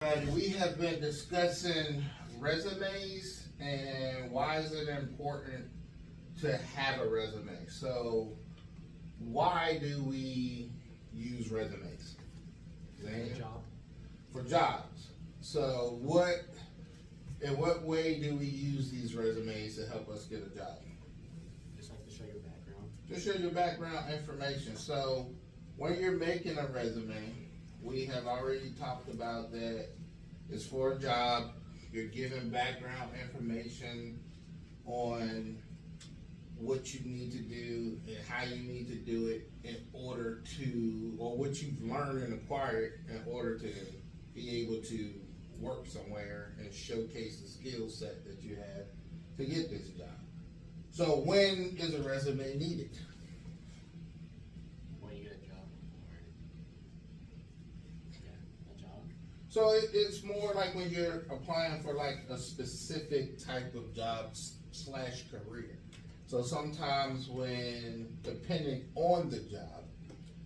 And we have been discussing resumes and why is it important to have a resume. So why do we use resumes? Zane? Job. For jobs. So in what way do we use these resumes to help us get a job? Just like to show your background. Just show your background information. So when you're making a resume, we have already talked about that it's for a job. You're giving background information on what you need to do and how you need to do it in order to, or what you've learned and acquired in order to be able to work somewhere and showcase the skill set that you have to get this job. So when is a resume needed? When you get a job. Yeah, a job. So it's more like when you're applying for like a specific type of job slash career. So sometimes when, depending on the job,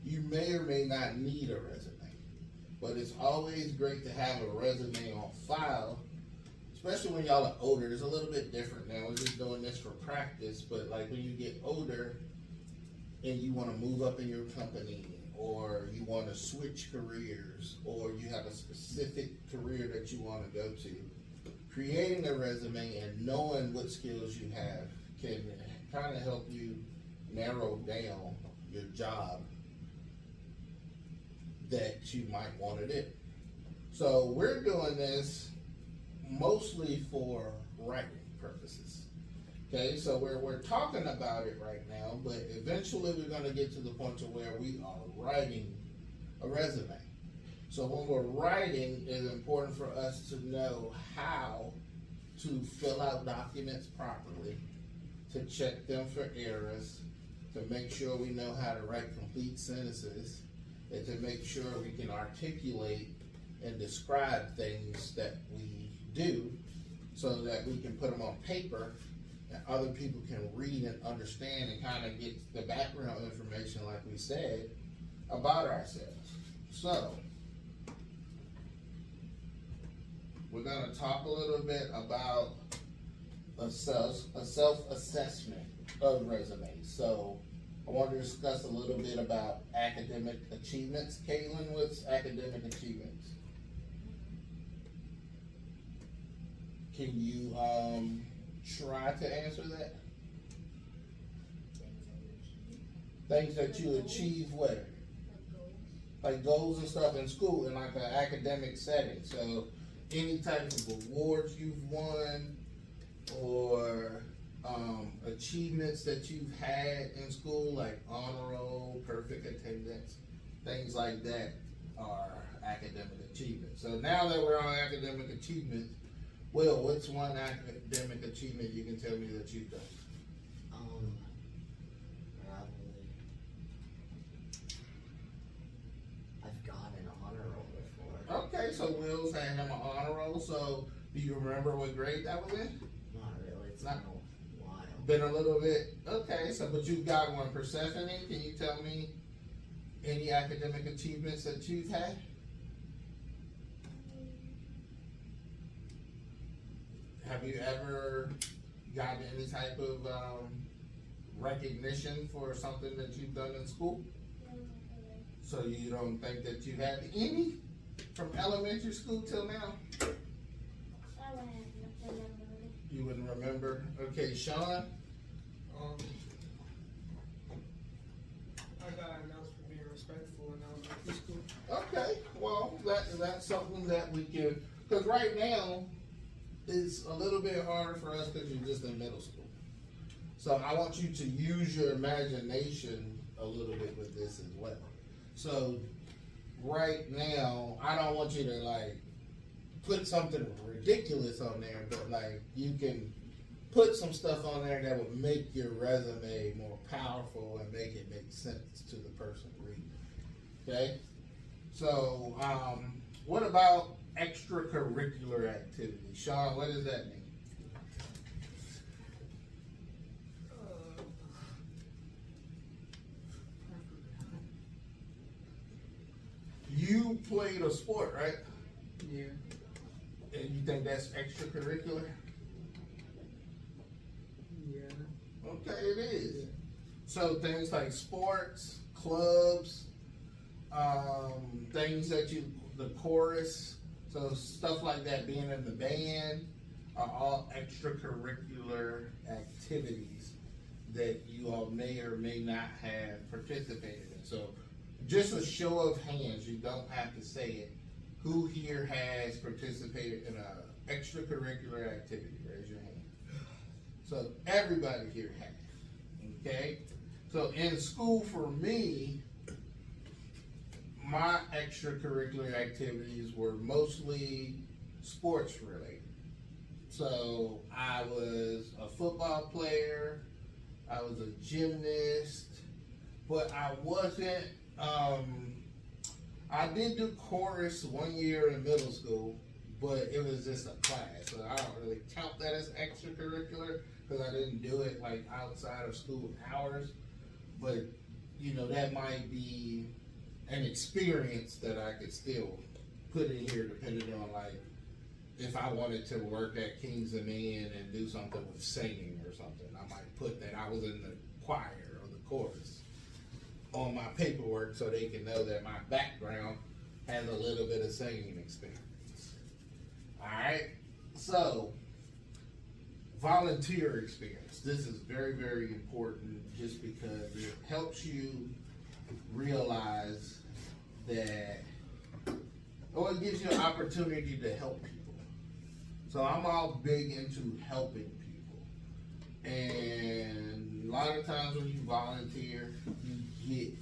you may or may not need a resume. But it's always great to have a resume on file, especially when y'all are older. It's a little bit different now. We're just doing this for practice, but like when you get older and you want to move up in your company, or you want to switch careers, or you have a specific career that you want to go to, creating a resume and knowing what skills you have can kind of help you narrow down your job that you might want to do. So we're doing this mostly for writing purposes. Okay, so we're talking about it right now, but eventually we're going to get to the point to where we are writing a resume. So when we're writing, it's important for us to know how to fill out documents properly, to check them for errors, to make sure we know how to write complete sentences, and to make sure we can articulate and describe things that we do so that we can put them on paper and other people can read and understand and kind of get the background information, like we said, about ourselves. So we're going to talk a little bit about a self-assessment of resumes. So I want to discuss a little bit about academic achievements. Caitlin, what's academic achievements? Can you try to answer that? Things that you achieve where? Like goals and stuff in school, in like an academic setting. So any type of awards you've won, or achievements that you've had in school, like honor roll, perfect attendance, things like that are academic achievements. So now that we're on academic achievements, Will, what's one academic achievement you can tell me that you've done? Probably. I've gotten an honor roll before. Okay, so Will's had him an honor roll. So do you remember what grade that was in? Not really. It's Not- been a while. Been a little bit. Okay, so but you've got one. Persephone, can you tell me any academic achievements that you've had? Have you ever gotten any type of recognition for something that you've done in school? So you don't think that you had any from elementary school till now? You wouldn't remember? Okay, Sean? I got announced for being respectful in elementary school. Okay, well, that's something that we can, because right now, it's a little bit harder for us because you're just in middle school. So I want you to use your imagination a little bit with this as well. So right now, I don't want you to like put something ridiculous on there, but like you can put some stuff on there that would make your resume more powerful and make it make sense to the person reading. Okay? So what about extracurricular activities? Sean, what does that mean? You played a sport, right? Yeah. And you think that's extracurricular? Yeah. Okay, it is. So things like sports, clubs, things that the chorus, so stuff like that, being in the band, are all extracurricular activities that you all may or may not have participated in. So just a show of hands, you don't have to say it. Who here has participated in a extracurricular activity? Raise your hand. So everybody here has, okay? So in school for me, my extracurricular activities were mostly sports related. So I was a football player, I was a gymnast, but I wasn't, I did do chorus 1 year in middle school, but it was just a class, so I don't really count that as extracurricular, because I didn't do it like outside of school hours. But, you know, that might be an experience that I could still put in here depending on, like, if I wanted to work at Kings of Men and do something with singing or something, I might put that I was in the choir or the chorus on my paperwork so they can know that my background has a little bit of singing experience. Alright, so volunteer experience. This is very, very important just because it helps you realize that, or it gives you an opportunity to help people. So I'm all big into helping people. And a lot of times when you volunteer, you get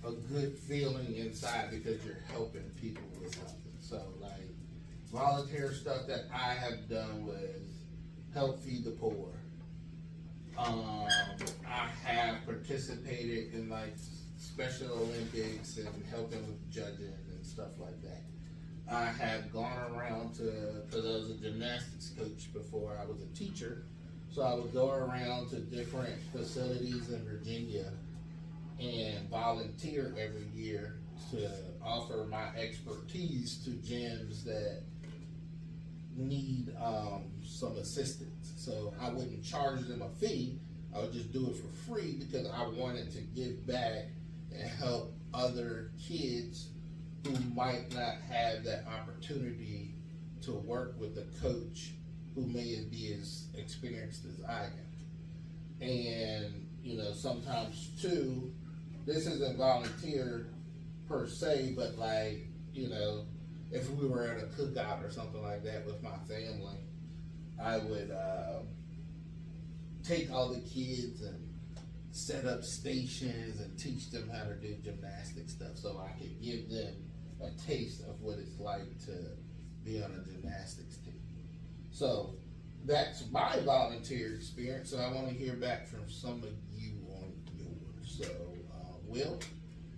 a good feeling inside because you're helping people with something. So like volunteer stuff that I have done was help feed the poor. I have participated in like Special Olympics and helping with judging and stuff like that. I have gone around because I was a gymnastics coach before I was a teacher. So I would go around to different facilities in Virginia and volunteer every year to offer my expertise to gyms that need some assistance. So I wouldn't charge them a fee, I would just do it for free because I wanted to give back and help other kids who might not have that opportunity to work with a coach who may be as experienced as I am. And, you know, sometimes too, this isn't volunteer per se, but like, you know, if we were at a cookout or something like that with my family, I would take all the kids and set up stations and teach them how to do gymnastic stuff so I could give them a taste of what it's like to be on a gymnastics team. So that's my volunteer experience. So I want to hear back from some of you on yours. So Will?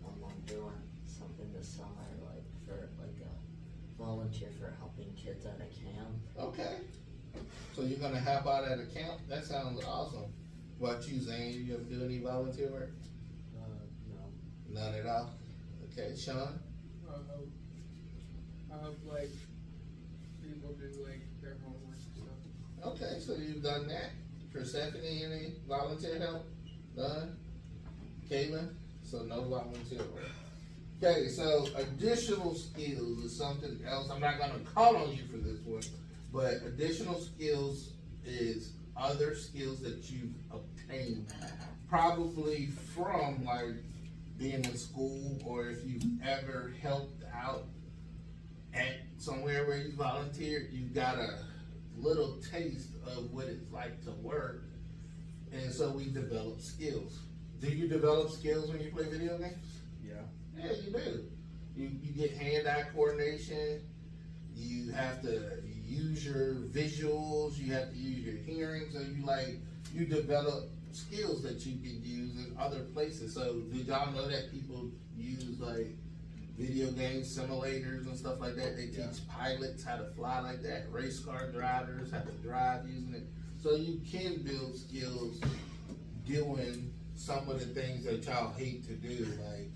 I'm doing something this summer, like for like a volunteer for helping kids at a camp. Okay. So you're gonna help out at a camp? That sounds awesome. What about you, Zane? You ever do any volunteer work? No. None at all? Okay, Sean? I help like people do like their homework and stuff. Okay, so you've done that. Persephone, any volunteer help? None? Caitlin? So no volunteer work. Okay, so additional skills is something else. I'm not gonna call on you for this one, but additional skills is other skills that you've obtained probably from like being in school, or if you've ever helped out at somewhere where you volunteered, you got a little taste of what it's like to work, and so we develop skills. Do you develop skills when you play video games? Yeah. Yeah, you do. You get hand-eye coordination, you have to use your visuals, you have to use your hearing, so you develop skills that you can use in other places. So did y'all know that people use like video game simulators and stuff like that? They teach pilots how to fly like that, race car drivers how to drive using it. So you can build skills doing some of the things that y'all hate to do, like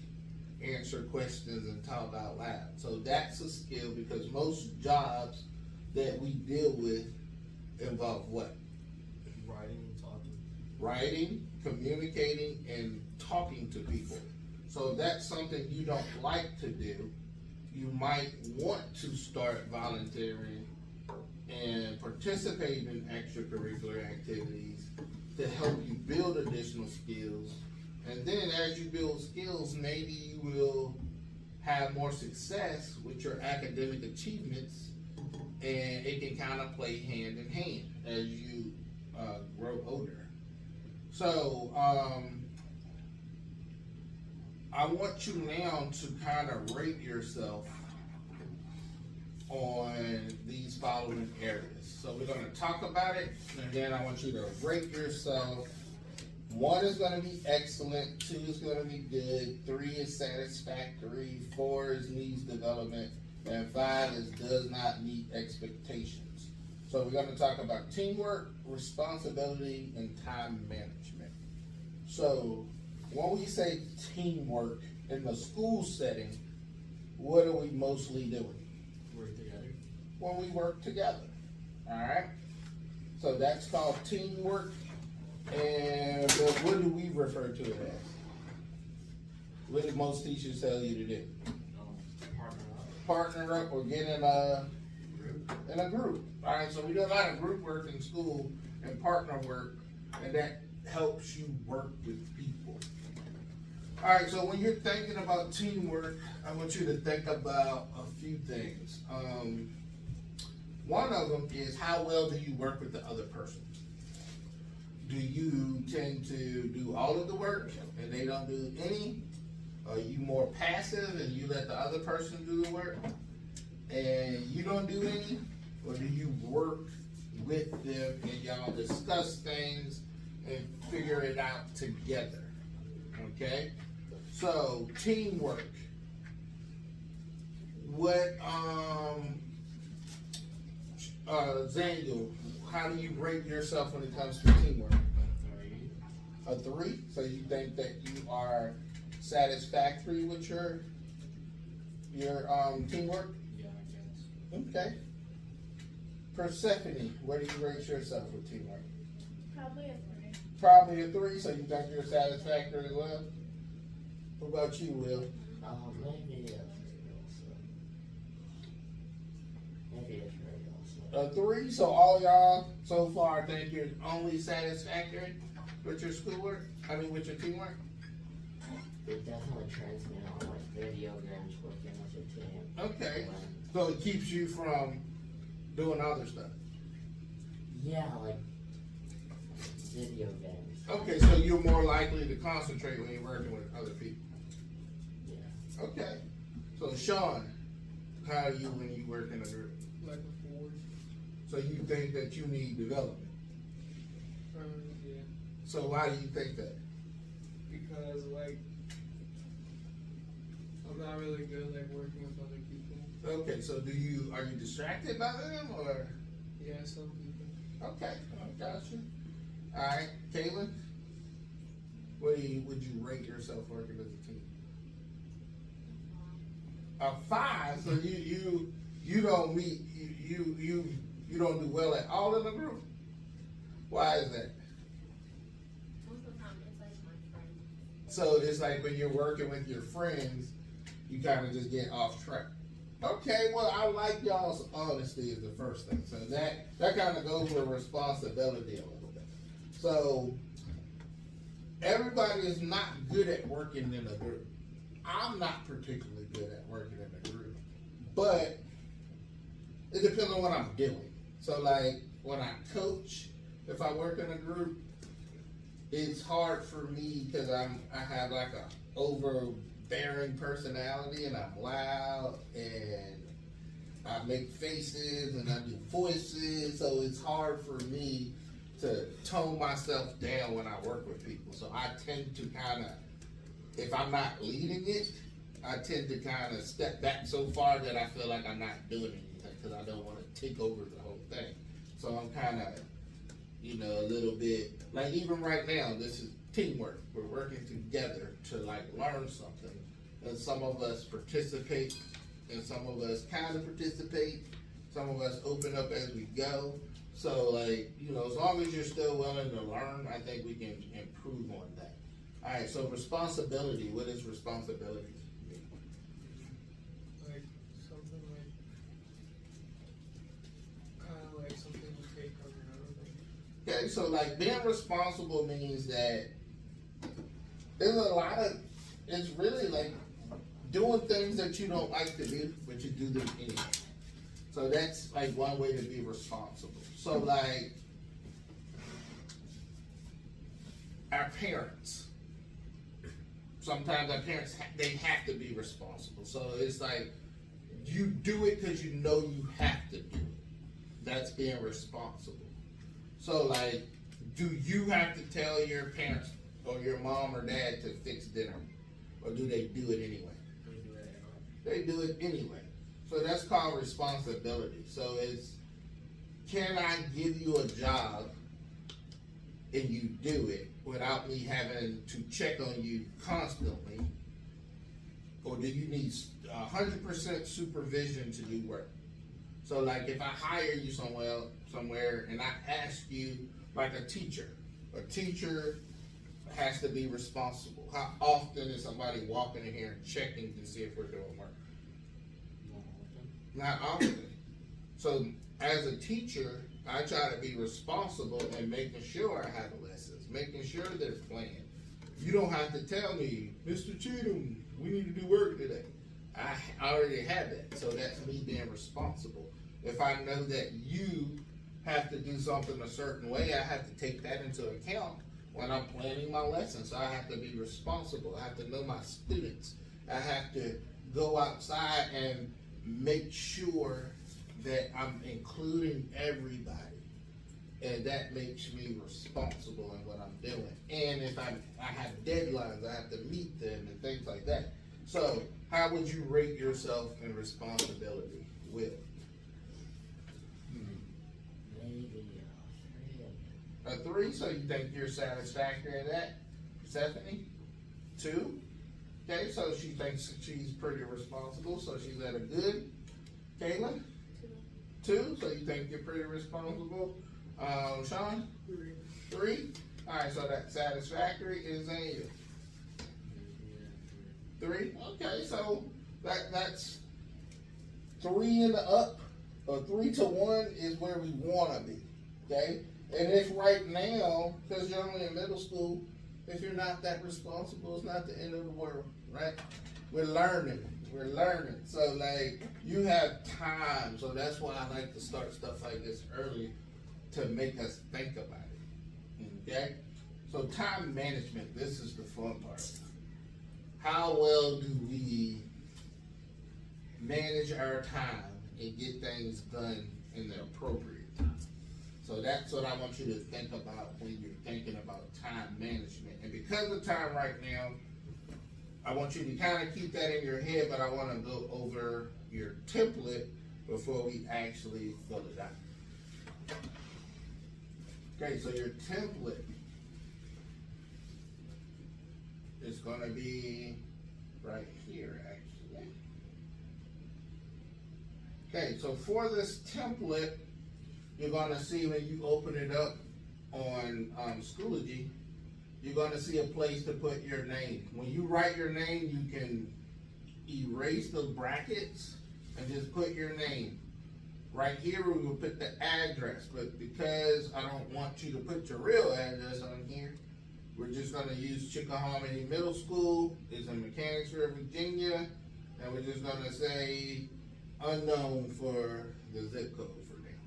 answer questions and talk out loud. So that's a skill because most jobs that we deal with involve what? Writing and talking. Writing, communicating, and talking to people. So if that's something you don't like to do, you might want to start volunteering and participate in extracurricular activities to help you build additional skills. And then as you build skills, maybe you will have more success with your academic achievements, and it can kind of play hand in hand as you grow older. So I want you now to kind of rate yourself on these following areas. So we're going to talk about it, and then I want you to rate yourself. 1 is going to be excellent, 2 is going to be good, 3 is satisfactory, 4 is needs development, and 5 is does not meet expectations. So we're going to talk about teamwork, responsibility, and time management. So when we say teamwork in the school setting, what are we mostly doing? Work together. When we work together. Alright? So that's called teamwork. And what do we refer to it as? What do most teachers tell you to do? Partner up. Partner up or get in a group. Alright, so we do a lot of group work in school and partner work, and that helps you work with people. Alright, so when you're thinking about teamwork, I want you to think about a few things. One of them is, how well do you work with the other person? Do you tend to do all of the work and they don't do any? Are you more passive and you let the other person do the work and you don't do any? Or do you work with them and y'all discuss things and figure it out together? Okay? So, teamwork. What, Zaniel, how do you rate yourself when it comes to teamwork? 3. A 3? So you think that you are satisfactory with your teamwork? Yeah, I guess. Okay. Persephone, where do you rate yourself with teamwork? Probably a 3. Probably a 3, so you think you're satisfactory as well? What about you, Will? Maybe a 3 also. Maybe a 3 also. A 3, so all y'all so far think you're only satisfactory with your schoolwork? I mean, with your teamwork? It definitely trains me on like video games, working with a team. Okay. When- So it keeps you from doing other stuff. Yeah, like video games. Okay, so you're more likely to concentrate when you're working with other people. Yeah. Okay. So Sean, how are you when you work in a group? Like a 4. So you think that you need development. Yeah. So why do you think that? Because like I'm not really good like working with other people. Okay, so are you distracted by them or? Yeah, some people. Okay, I got you. All right, Caitlin, would you rate yourself working as a team? A 5. So you don't meet you don't do well at all in the group. Why is that? Most of the time, it's like my friend. So it's like when you're working with your friends, you kind of just get off track. Okay, well, I like y'all's honesty is the first thing. So that kind of goes with responsibility a little bit. So everybody is not good at working in a group. I'm not particularly good at working in a group, but it depends on what I'm doing. So like when I coach, if I work in a group, it's hard for me because I have like a overbearing personality and I'm loud and I make faces and I do voices, so it's hard for me to tone myself down when I work with people. So I tend to kind of, if I'm not leading it, I tend to kind of step back so far that I feel like I'm not doing anything because I don't want to take over the whole thing. So I'm kind of, a little bit, like even right now, this is teamwork. We're working together to like learn something. And some of us participate and some of us kind of participate. Some of us open up as we go. So like, you know, as long as you're still willing to learn, I think we can improve on that. All right, so responsibility, what is responsibility? Like something like, kind of like something you take on your own. Like, Okay, so like being responsible means that there's a lot of, it's really like doing things that you don't like to do, but you do them anyway. So that's like one way to be responsible. So like our parents, sometimes our parents, they have to be responsible. So it's like you do it because you know you have to do it. That's being responsible. So like, do you have to tell your parents or your mom or dad to fix dinner? Or do they do it anyway? They do it anyway. So that's called responsibility. So it's, can I give you a job and you do it without me having to check on you constantly? Or do you need 100% supervision to do work? So like if I hire you somewhere and I ask you, like a teacher has to be responsible. How often is somebody walking in here and checking to see if we're doing work? Not often. So as a teacher, I try to be responsible in making sure I have lessons, making sure they're planned. You don't have to tell me, Mr. Cheatham, we need to do work today. I already have that, so that's me being responsible. If I know that you have to do something a certain way, I have to take that into account when I'm planning my lessons. So I have to be responsible. I have to know my students. I have to go outside and make sure that I'm including everybody. And that makes me responsible in what I'm doing. And if I have deadlines, I have to meet them and things like that. So how would you rate yourself in responsibility, Will? Maybe A 3, so you think you're satisfactory at that? Stephanie? 2? Okay, so she thinks she's pretty responsible, so she's at a good. Kayla? 2, so you think you're pretty responsible. Sean? 3? Alright, so that satisfactory is a 3? Okay, so that's 3 and up, or 3 to 1 is where we wanna be, okay? And if right now, because you're only in middle school, if you're not that responsible, it's not the end of the world, right? We're learning. So like, you have time, so that's why I like to start stuff like this early, to make us think about it, okay? So time management, this is the fun part. How well do we manage our time and get things done in the appropriate time? So that's what I want you to think about when you're thinking about time management. And because of time right now, I want you to kind of keep that in your head, but I want to go over your template before we actually fill it out. Okay, so your template is going to be right here, actually. Okay, so for this template, you're going to see when you open it up on Schoology, you're going to see a place to put your name. When you write your name, you can erase the brackets and just put your name. Right here, we will put the address, but because I don't want you to put your real address on here, we're just going to use Chickahominy Middle School. It's in Mechanicsville, Virginia, and we're just going to say unknown for the zip code for now.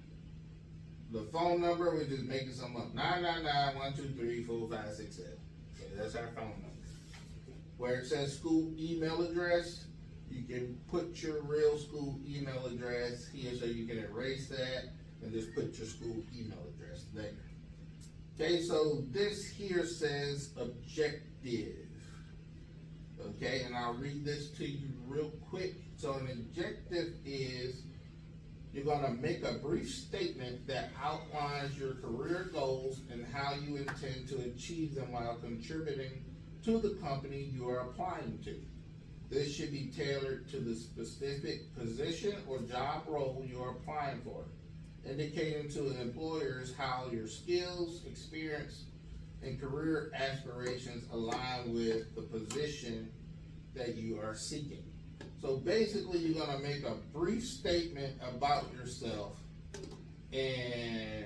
The phone number, we're just making something up. 999-123-4567. Okay, that's our phone number. Where it says school email address, you can put your real school email address here, so you can erase that and just put your school email address there. Okay, so this here says objective. Okay, and I'll read this to you real quick. So an objective is, you're gonna make a brief statement that outlines your career goals and how you intend to achieve them while contributing to the company you are applying to. This should be tailored to the specific position or job role you're applying for, indicating to employers how your skills, experience, and career aspirations align with the position that you are seeking. So basically, you're gonna make a brief statement about yourself and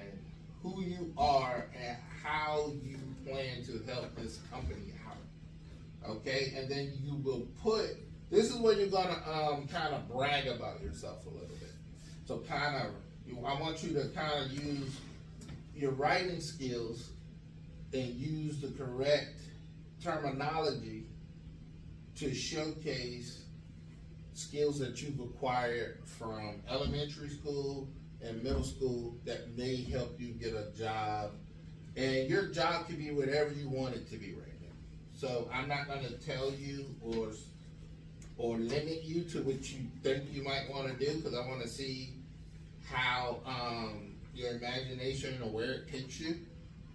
who you are and how you plan to help this company out. Okay, and then you will put, this is where you're gonna kind of brag about yourself a little bit. So I want you to kind of use your writing skills and use the correct terminology to showcase skills that you've acquired from elementary school and middle school that may help you get a job. And your job can be whatever you want it to be right now. So I'm not gonna tell you or limit you to what you think you might wanna do, because I wanna see how your imagination or where it takes you.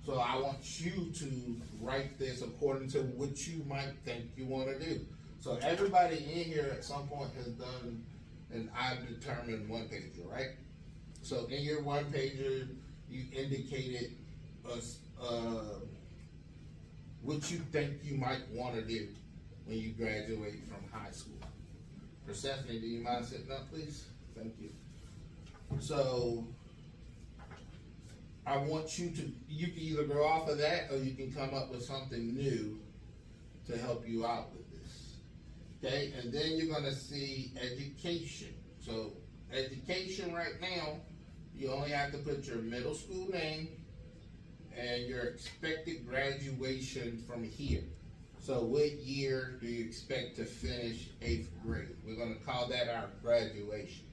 So I want you to write this according to what you might think you wanna do. So everybody in here at some point has done an I've determined one pager, right? So in your one pager, you indicated what you think you might wanna do when you graduate from high school. Persephone, do you mind sitting up, please? Thank you. So I want you can either go off of that or you can come up with something new to help you out with this. Okay, and then you're gonna see education. So education right now, you only have to put your middle school name and your expected graduation from here. So what year do you expect to finish 8th grade? We're gonna call that our graduation.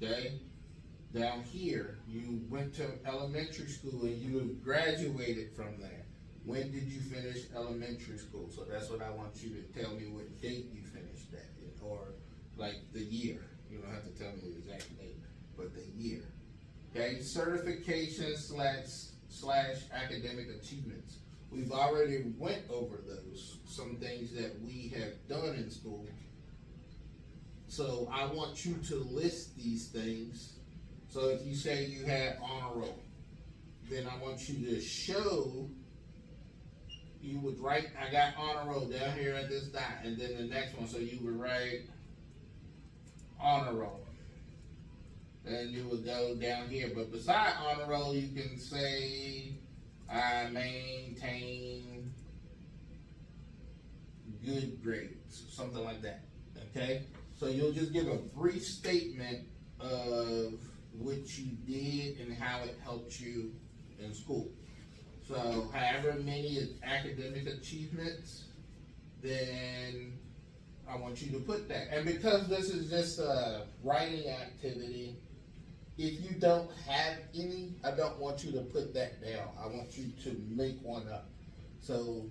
Okay? Down here, you went to elementary school and you have graduated from there. When did you finish elementary school? So that's what I want you to tell me what date you finished that in, or like the year. You don't have to tell me the exact date, but the year. Okay, certification slash academic achievements. We've already went over those, some things that we have done in school. So I want you to list these things. So if you say you had honor roll, then I want you to show, you would write, I got honor roll down here at this dot, and then the next one, so you would write honor roll. And you would go down here, but beside honor roll, you can say, I maintain good grades, something like that, okay? So you'll just give a brief statement of what you did and how it helped you in school. So however many academic achievements, then I want you to put that. And because this is just a writing activity, if you don't have any, I don't want you to put that down. I want you to make one up. So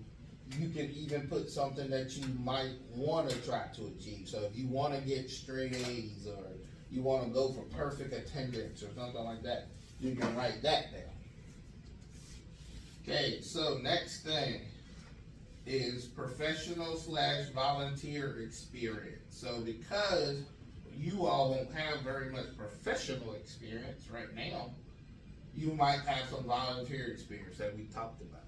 you can even put something that you might want to try to achieve. So if you want to get straight A's, or you want to go for perfect attendance or something like that, you can write that down. Okay, so next thing is professional / volunteer experience. So because you all won't have very much professional experience right now, you might have some volunteer experience that we talked about.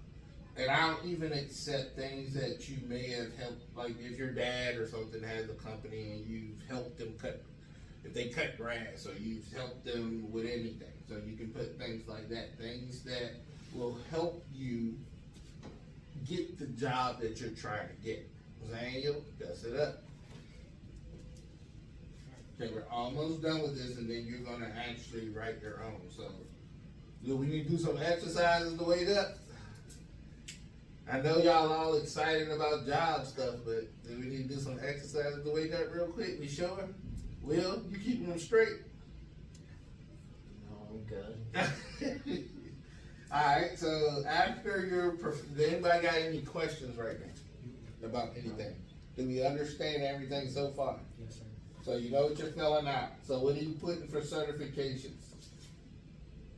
And I'll even accept things that you may have helped, like if your dad or something has a company and you've helped them if they cut grass, or you've helped them with anything. So you can put things like that, things that will help you get the job that you're trying to get. Daniel, dust it up. Okay, we're almost done with this, and then you're gonna actually write your own. So, do we need to do some exercises to wake up? I know y'all all excited about job stuff, but do we need to do some exercises to wake up real quick? We sure? Will, you keeping them straight? No, I'm good. Alright, so after does anybody got any questions right now about anything? Do we understand everything so far? Yes, sir. So you know what you're filling out. So what are you putting for certifications?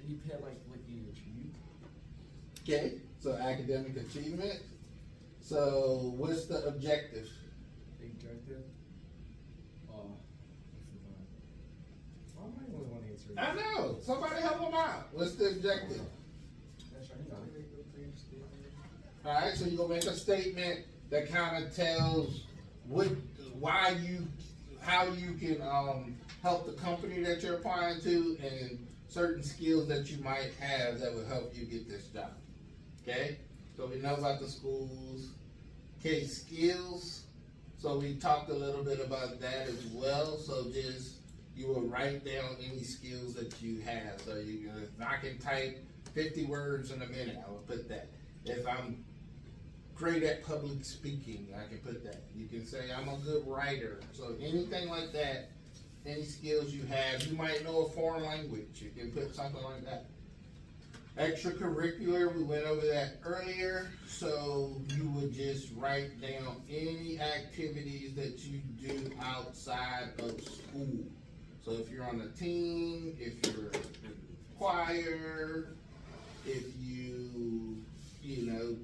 You put like what you achieved. Okay, so academic achievement. So what's the objective? ejected. I forgot. Why am I the only one answering? I know, somebody help them out. What's the objective? That's right, hang on. Alright, so you're gonna make a statement that kinda tells how you can, help the company that you're applying to and certain skills that you might have that will help you get this job. Okay? So we know about the schools. Okay, skills. So we talked a little bit about that as well. So you will write down any skills that you have. So if I can type 50 words in a minute, I will put that. If I'm great at public speaking, I can put that. You can say I'm a good writer. So anything like that, any skills you have, you might know a foreign language, you can put something like that. Extracurricular, we went over that earlier, so you would just write down any activities that you do outside of school. So if you're on a team, if you're in choir, if you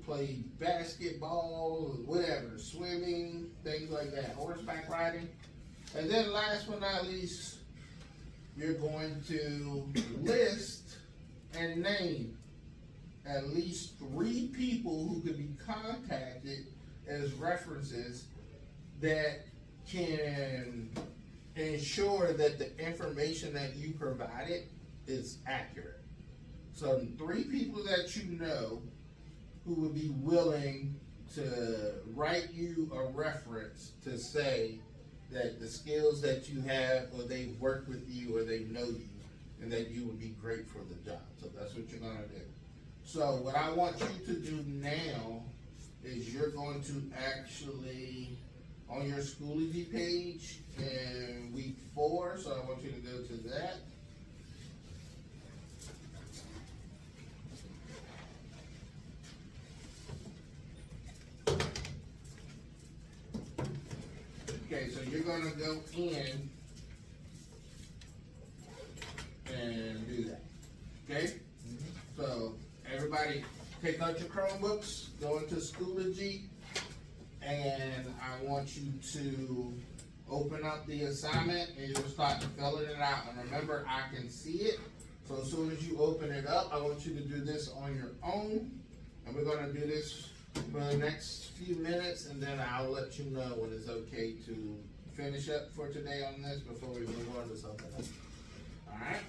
play basketball, whatever, swimming, things like that, horseback riding. And then last but not least, you're going to list and name at least 3 people who could be contacted as references that can ensure that the information that you provided is accurate. So 3 people that you know who would be willing to write you a reference to say that the skills that you have, or they've worked with you, or they know you, and that you would be great for the job. So that's what you're gonna do. So what I want you to do now is you're going to actually, on your Schoology page in week 4, so I want you to go to that. Okay, so you're gonna go in and do that, okay? So, everybody take out your Chromebooks, go into Schoology, and I want you to open up the assignment and you'll start filling it out. And remember, I can see it, so as soon as you open it up, I want you to do this on your own. And we're gonna do this for the next few minutes, and then I'll let you know when it's okay to finish up for today on this before we move on to something else. Alright?